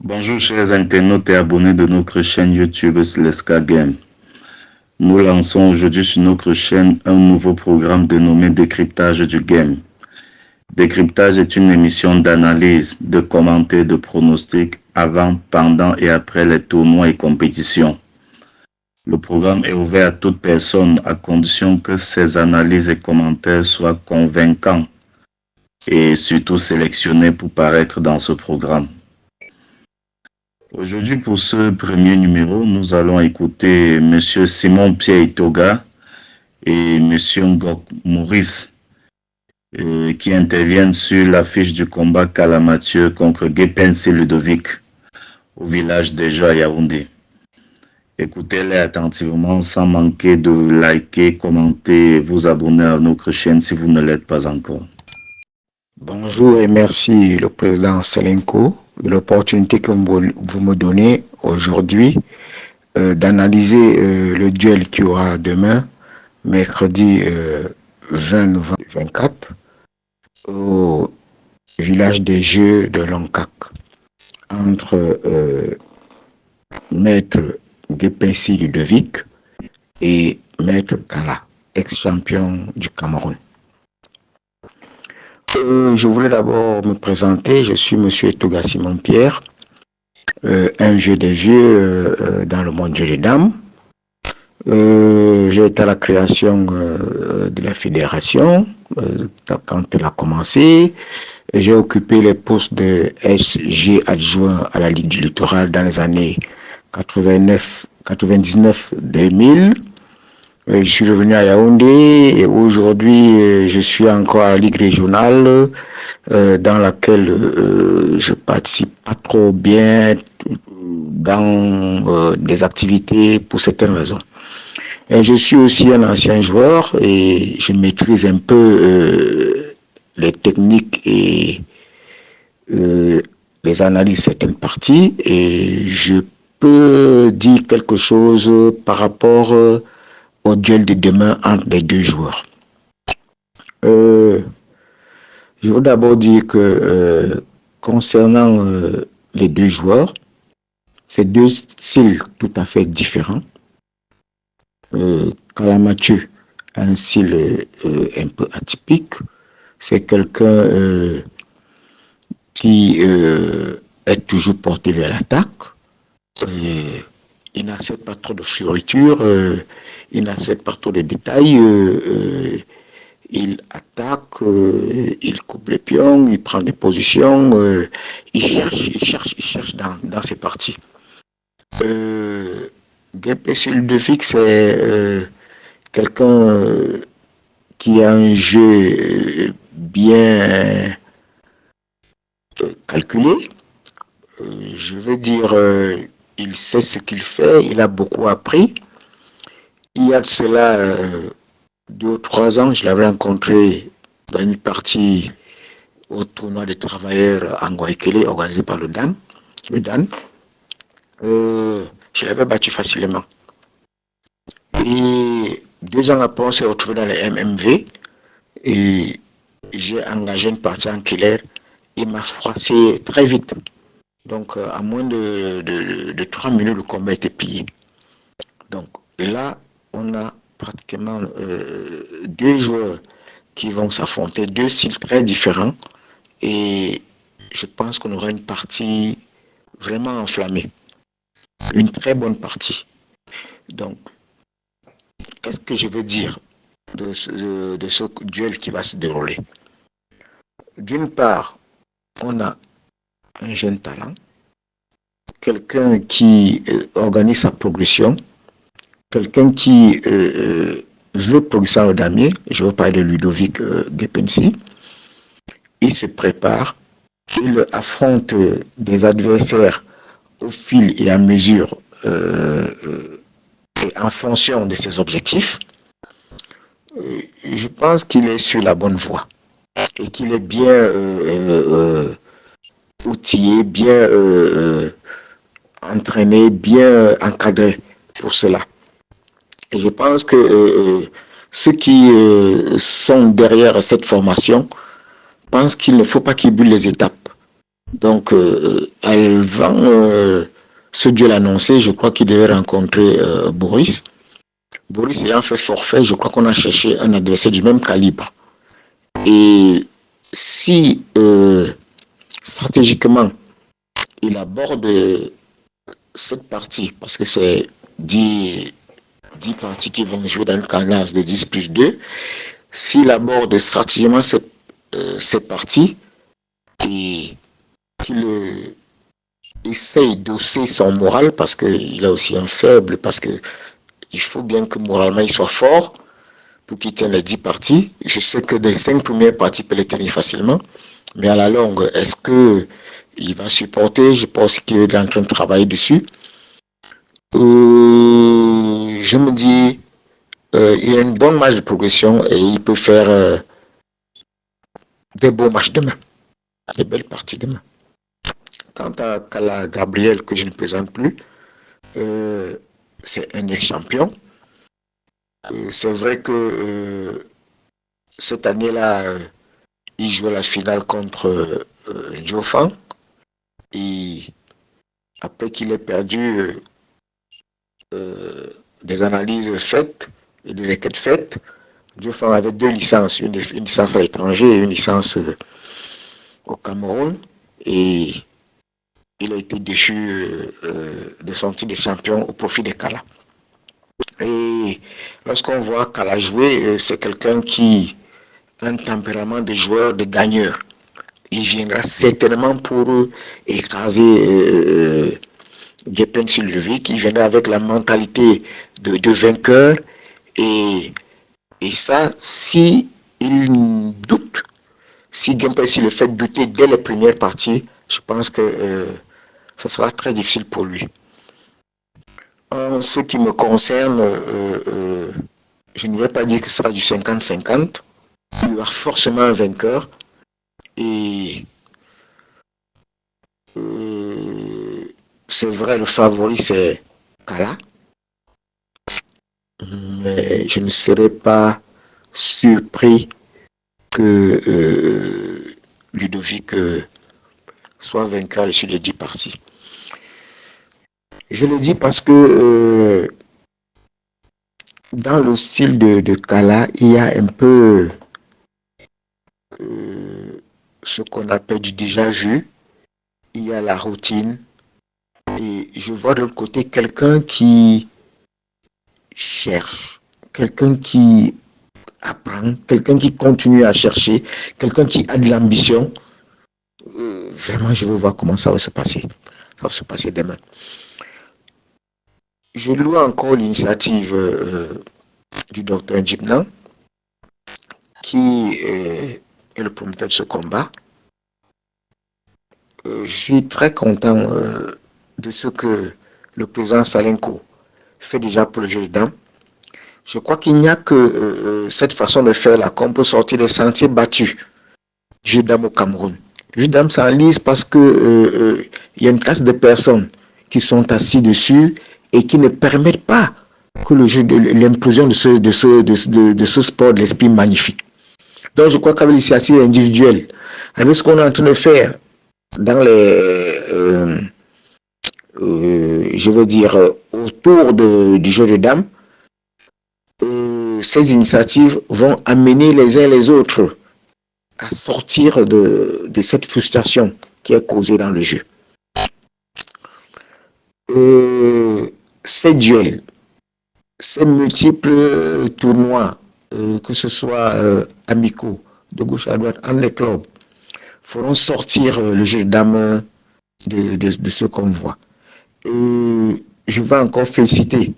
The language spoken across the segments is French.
Bonjour chers internautes et abonnés de notre chaîne YouTube Sleska Game. Nous lançons aujourd'hui sur notre chaîne un nouveau programme dénommé Décryptage du Game. Décryptage est une émission d'analyse, de commentaires, de pronostics avant, pendant et après les tournois et compétitions. Le programme est ouvert à toute personne à condition que ses analyses et commentaires soient convaincants et surtout sélectionnés pour paraître dans ce programme. Aujourd'hui, pour ce premier numéro, nous allons écouter M. Simon-Pierre Itoga et M. Ngok Maurice qui interviennent sur l'affiche du combat Kalamathieu contre Gepensi Ludovic au village des Jeux à Yaoundé. Écoutez-les attentivement sans manquer de liker, commenter et vous abonner à notre chaîne si vous ne l'êtes pas encore. Bonjour et merci le président Selenko de l'opportunité que vous me donnez aujourd'hui d'analyser le duel qui aura demain, mercredi 20 novembre 2024, au village des Jeux de Loncac, entre Maître Gepensi Ludovic et Maître Kala, ex-champion du Cameroun. Je voulais d'abord me présenter. Je suis Monsieur Itoga Simon-Pierre, un vieux des vieux dans le monde des dames. J'ai été à la création de la fédération quand elle a commencé. J'ai occupé les postes de SG adjoint à la Ligue du Littoral dans les années 99-2000. Je suis revenu à Yaoundé et aujourd'hui je suis encore à la Ligue régionale dans laquelle je participe pas trop bien dans des activités pour certaines raisons. Et je suis aussi un ancien joueur et je maîtrise un peu les techniques et les analyses de certaines parties et je peux dire quelque chose par rapport au duel de demain entre les deux joueurs. Je veux d'abord dire que concernant les deux joueurs, c'est deux styles tout à fait différents. Kalamathieu a un style un peu atypique. C'est quelqu'un qui est toujours porté vers l'attaque. Il n'accepte pas trop de fioritures. Il n'accepte pas trop de détails, il attaque, il coupe les pions, il prend des positions, il cherche dans ses parties. Gepensi Ludovic, c'est quelqu'un qui a un jeu bien calculé. Je veux dire, il sait ce qu'il fait, il a beaucoup appris. Il y a de cela 2 ou 3 ans, je l'avais rencontré dans une partie au tournoi des travailleurs à Ngoïkele, organisé par le DAN. Je l'avais battu facilement. Et 2 ans après, on s'est retrouvé dans les MMV et j'ai engagé une partie en killer. Il m'a froissé très vite. Donc, à moins de 3 minutes, le combat était plié. Donc, là, on a pratiquement 2 joueurs qui vont s'affronter, 2 styles très différents et je pense qu'on aura une partie vraiment enflammée, une très bonne partie. Donc, qu'est-ce que je veux dire de ce duel qui va se dérouler? D'une part, on a un jeune talent, quelqu'un qui organise sa progression, quelqu'un qui veut progresser au damier, je veux parler de Ludovic Gepensi. Il se prépare, il affronte des adversaires au fil et à mesure et en fonction de ses objectifs. Je pense qu'il est sur la bonne voie et qu'il est bien outillé, bien entraîné, bien encadré pour cela. Et je pense que ceux qui sont derrière cette formation pensent qu'il ne faut pas qu'ils brûlent les étapes. Donc, avant ce duel annoncé, je crois qu'il devait rencontrer Boris. Boris ayant fait forfait, je crois qu'on a cherché un adversaire du même calibre. Et si stratégiquement, il aborde cette partie, parce que c'est 10 parties qui vont jouer dans le canal de 10 plus 2, s'il aborde stratégiquement cette partie et qu'il essaye d'hausser son moral, parce qu'il a aussi un faible, parce qu'il faut bien que moralement il soit fort pour qu'il tienne les 10 parties. Je sais que les 5 premières parties peut les tenir facilement, mais à la longue, est-ce qu'il va supporter? Je pense qu'il est en train de travailler dessus. Je me dis, il a une bonne marge de progression et il peut faire des beaux matchs demain, des belles parties demain. Quant à Kala Gabriel, que je ne présente plus, c'est un ex-champion. C'est vrai que cette année-là, il jouait la finale contre Diofan. Et après qu'il ait perdu des analyses faites et des requêtes faites, Diofan avait 2 licences, une licence à l'étranger et une licence au Cameroun. Et il a été déchu de son titre de champion au profit de Kala. Et lorsqu'on voit Kala jouer, c'est quelqu'un qui a un tempérament de joueur, de gagneur. Il viendra certainement pour écraser Gepen Silvevic. Il viendra avec la mentalité de vainqueur. Et ça, si il doute, si Gepen le fait douter dès les premières parties, je pense que ça sera très difficile pour lui. En ce qui me concerne, je ne vais pas dire que ce sera du 50-50. Il y aura forcément un vainqueur. Et c'est vrai, le favori c'est Kala. Mais je ne serais pas surpris que Ludovic soit vainqueur sur les 10 parties. Je le dis parce que dans le style de Kala, il y a un peu ce qu'on appelle du déjà vu. Il y a la routine. Et je vois de l'autre côté quelqu'un qui cherche, quelqu'un qui apprend, quelqu'un qui continue à chercher, quelqu'un qui a de l'ambition. Vraiment, je veux voir comment ça va se passer. Ça va se passer demain. Je loue encore l'initiative du docteur Djibnan, qui est le promoteur de ce combat. Je suis très content de ce que le président Salenko fait déjà pour le jeu de dames. Je crois qu'il n'y a que cette façon de faire là qu'on peut sortir des sentiers battus du jeu de dames au Cameroun. Le jeu de dames s'enlise parce que y a une classe de personnes qui sont assis dessus et qui ne permettent pas que l'implosion de ce sport de l'esprit magnifique. Donc je crois qu'avec l'initiative individuelle, avec ce qu'on est en train de faire dans les je veux dire autour du jeu de dames, ces initiatives vont amener les uns les autres à sortir de cette frustration qui est causée dans le jeu. Ces duels, ces multiples tournois, que ce soit amicaux, de gauche à droite, en les clubs, feront sortir le jeu de dames de ce qu'on voit. Je vais encore féliciter,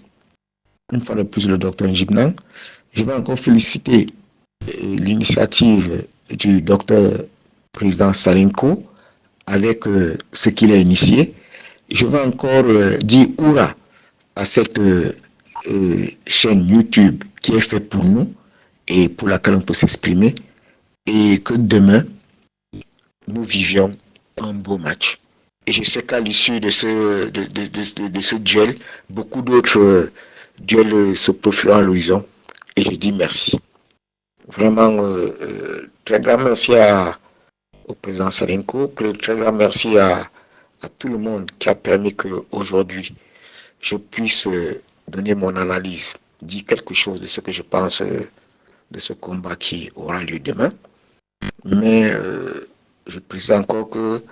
une fois de plus, le docteur Djibnan. Je vais encore féliciter l'initiative du docteur président Salenko avec ce qu'il a initié. Je vais encore dire hurrah à cette chaîne YouTube qui est faite pour nous et pour laquelle on peut s'exprimer, et que demain, nous vivions un beau match. Et je sais qu'à l'issue de ce duel, beaucoup d'autres duels se profileront à l'horizon. Et je dis merci. Vraiment, très grand merci au président Salenko, très grand merci à tout le monde qui a permis qu'aujourd'hui, je puisse donner mon analyse, dire quelque chose de ce que je pense de ce combat qui aura lieu demain. Mais je précise encore que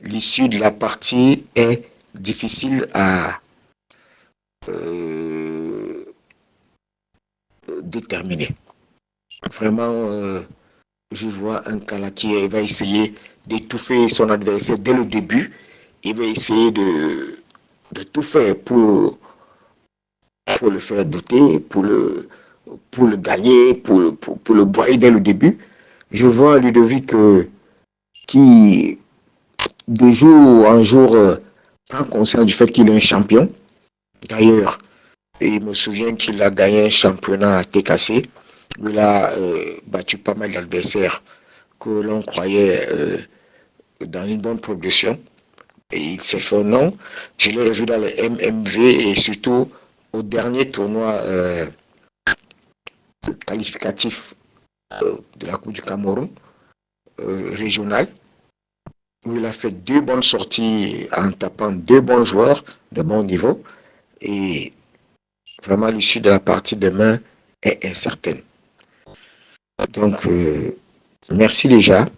l'issue de la partie est difficile à déterminer. Vraiment, je vois un Kala qui va essayer d'étouffer son adversaire dès le début. Il va essayer de tout faire pour le faire douter, pour le gagner, pour le broyer dès le début. Je vois Ludovic qui, de jour en jour, prend conscience du fait qu'il est un champion. D'ailleurs, il me souvient qu'il a gagné un championnat à TKC. Il a battu pas mal d'adversaires que l'on croyait dans une bonne progression. Et il s'est fait un nom. Je l'ai revu dans le MMV et surtout au dernier tournoi qualificatif de la Coupe du Cameroun régional, où il a fait 2 bonnes sorties en tapant 2 bons joueurs de bon niveau. Et vraiment, l'issue de la partie demain est incertaine. Donc, merci déjà.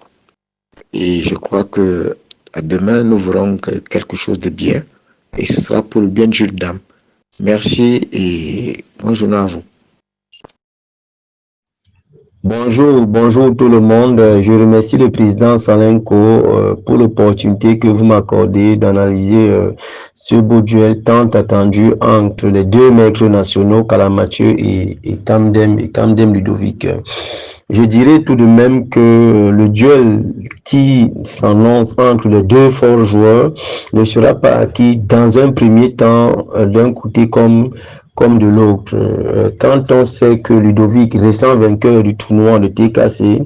Et je crois que à demain, nous verrons quelque chose de bien. Et ce sera pour le bien de Jules Dame. Merci et bonne journée à vous. Bonjour tout le monde. Je remercie le président Salenko pour l'opportunité que vous m'accordez d'analyser ce beau duel tant attendu entre les 2 maîtres nationaux, Kala Mathieu et Kamdem Ludovic. Je dirais tout de même que le duel qui s'annonce entre les 2 forts joueurs ne sera pas acquis dans un premier temps d'un côté comme de l'autre. Quand on sait que Ludovic, récent vainqueur du tournoi de TKC,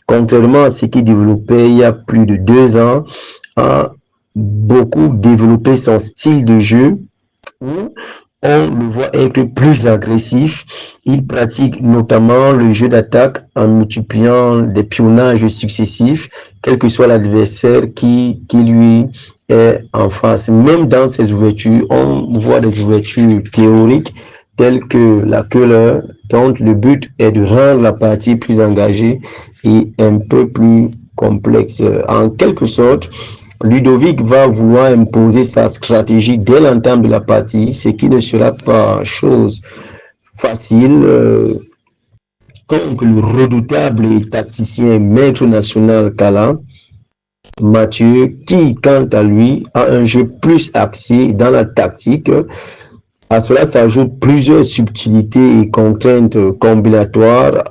contrairement à ce qu'il développait il y a plus de 2 ans, a beaucoup développé son style de jeu où on le voit être plus agressif. Il pratique notamment le jeu d'attaque en multipliant des pionnages successifs, quel que soit l'adversaire qui lui est en face. Même dans ses ouvertures, on voit des ouvertures théoriques telles que la curler, dont le but est de rendre la partie plus engagée et un peu plus complexe. En quelque sorte, Ludovic va vouloir imposer sa stratégie dès l'entame de la partie, ce qui ne sera pas chose facile contre le redoutable et tacticien maître national Kala Mathieu, qui quant à lui a un jeu plus axé dans la tactique. À cela s'ajoutent plusieurs subtilités et contraintes combinatoires.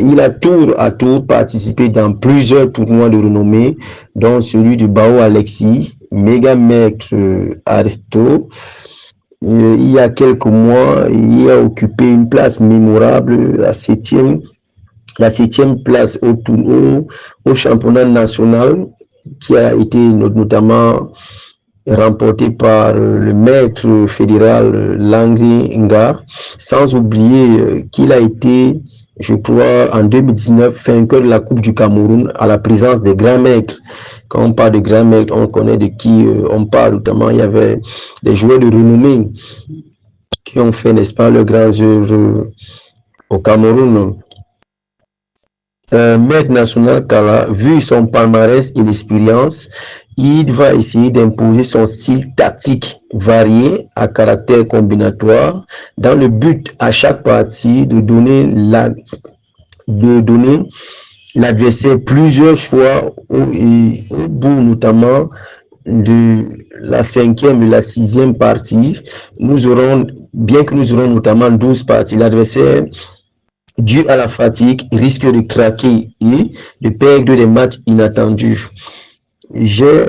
Il a tour à tour participé dans plusieurs tournois de renommée, dont celui du Bao Alexis, méga maître Aristo. Il y a quelques mois, il a occupé une place mémorable, la septième place au championnat national, qui a été notamment remporté par le maître fédéral Langzi Nga, sans oublier qu'il a été, je crois, en 2019, vainqueur de la Coupe du Cameroun à la présence des grands maîtres. Quand on parle de grands maîtres, on connaît de qui on parle, notamment il y avait des joueurs de renommée qui ont fait, n'est-ce pas, leurs grands œuvres au Cameroun. Maître national Kala, vu son palmarès et l'expérience, il va essayer d'imposer son style tactique varié à caractère combinatoire dans le but à chaque partie de donner l'adversaire plusieurs choix au bout notamment de la 5e et la 6e partie. Bien que nous aurons notamment 12 parties, l'adversaire, dû à la fatigue, risque de craquer et de perdre des matchs inattendus. J'ai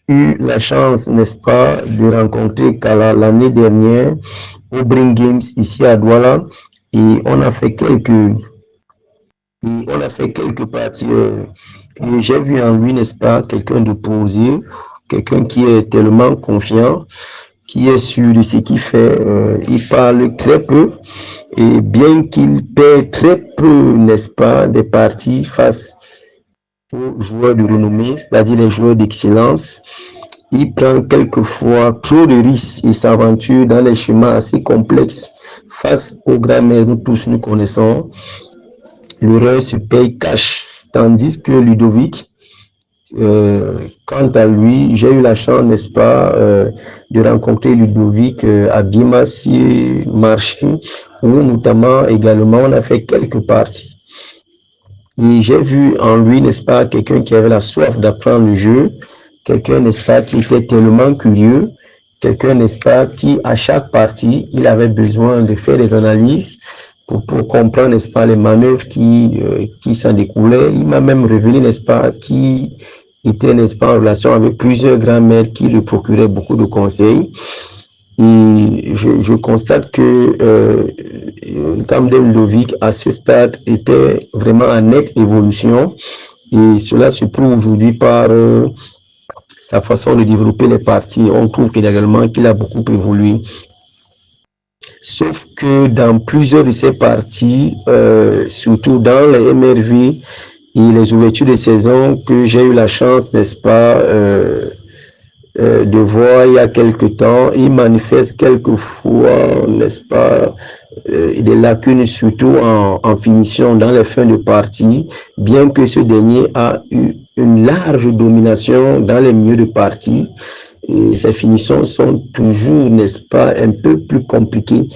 eu la chance, n'est-ce pas, de rencontrer Kala l'année dernière au Bring Games ici à Douala et on a fait quelques parties. Et j'ai vu en lui, n'est-ce pas, quelqu'un de posé, quelqu'un qui est tellement confiant, qui est sûr de ce qu'il fait. Il parle très peu et bien qu'il perd très peu, n'est-ce pas, des parties face aux joueurs de renommée, c'est-à-dire les joueurs d'excellence, il prend quelquefois trop de risques et s'aventure dans les schémas assez complexes face aux grands maîtres que tous nous connaissons. L'erreur se paye cash, tandis que Ludovic, quant à lui, j'ai eu la chance, n'est-ce pas, de rencontrer Ludovic à Bimassi Marché, où notamment également on a fait quelques parties. Et j'ai vu en lui, n'est-ce pas, quelqu'un qui avait la soif d'apprendre le jeu, quelqu'un, n'est-ce pas, qui était tellement curieux, quelqu'un, n'est-ce pas, qui à chaque partie, il avait besoin de faire des analyses pour comprendre, n'est-ce pas, les manœuvres qui s'en découlaient. Il m'a même révélé, n'est-ce pas, qui était, n'est-ce pas, en relation avec plusieurs grands maîtres qui lui procuraient beaucoup de conseils. Et je constate que Kamden Ludovic, à ce stade, était vraiment en nette évolution. Et cela se prouve aujourd'hui par sa façon de développer les parties. On trouve également qu'il a beaucoup évolué. Sauf que dans plusieurs de ces parties, surtout dans les MRV et les ouvertures de saison que j'ai eu la chance, n'est-ce pas, de voir il y a quelque temps, il manifeste quelquefois, n'est-ce pas, des lacunes surtout en finition dans les fins de partie, bien que ce dernier a eu une large domination dans les milieux de partie. Et ces finitions sont toujours, n'est-ce pas, un peu plus compliquées.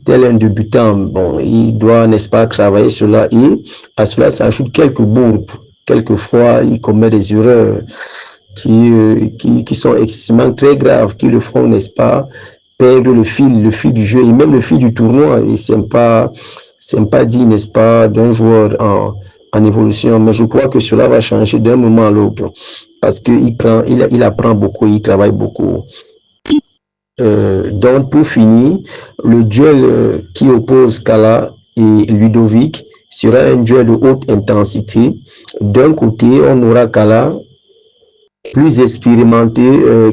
Tel un débutant, bon, il doit, n'est-ce pas, travailler cela et à cela s'ajoute quelques bourdes. Quelquefois, il commet des erreurs qui sont excessivement très graves, qui le font, n'est-ce pas, perdre le fil du jeu et même le fil du tournoi. Et c'est pas dit, n'est-ce pas, d'un joueur en évolution. Mais je crois que cela va changer d'un moment à l'autre parce qu'il apprend beaucoup, il travaille beaucoup. Donc, pour finir, le duel qui oppose Kala et Ludovic sera un duel de haute intensité. D'un côté, on aura Kala plus expérimenté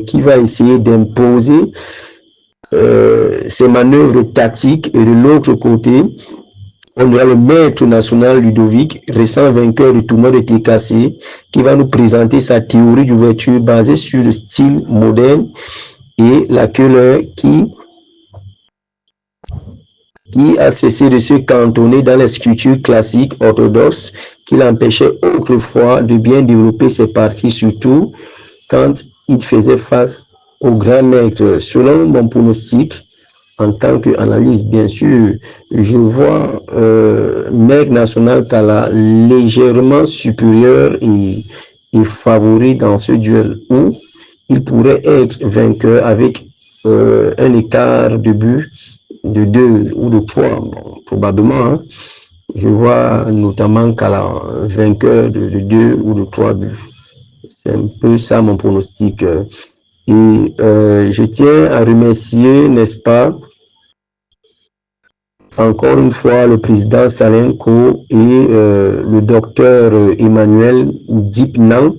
qui va essayer d'imposer ses manœuvres tactiques et de l'autre côté, on aura le maître national Ludovic, récent vainqueur du tournoi de TKC, qui va nous présenter sa théorie d'ouverture basée sur le style moderne et la Keller qui a cessé de se cantonner dans les structures classiques orthodoxes qui l'empêchaient autrefois de bien développer ses parties, surtout quand il faisait face aux grands maîtres. Selon mon pronostic, en tant qu'analyste, bien sûr, je vois Maître National Kala légèrement supérieur et favori dans ce duel où il pourrait être vainqueur avec un écart de but de 2 ou de 3, bon, probablement. Hein. Je vois notamment Kala vainqueur de 2 ou de 3 buts. C'est un peu ça mon pronostic. Et je tiens à remercier, n'est-ce pas, encore une fois, le président Salenko et le docteur Emmanuel Dipnan,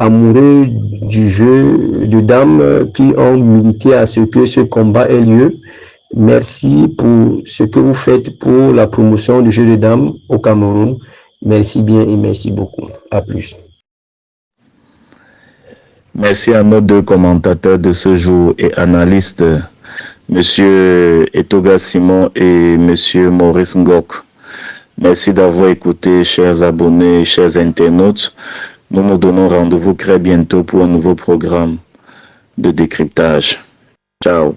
amoureux du jeu de dames qui ont milité à ce que ce combat ait lieu. Merci pour ce que vous faites pour la promotion du jeu de dames au Cameroun. Merci bien et merci beaucoup. À plus. Merci à nos deux commentateurs de ce jour et analystes, Monsieur Etoga Simon et Monsieur Maurice Ngok. Merci d'avoir écouté, chers abonnés, chers internautes. Nous nous donnons rendez-vous très bientôt pour un nouveau programme de décryptage. Ciao.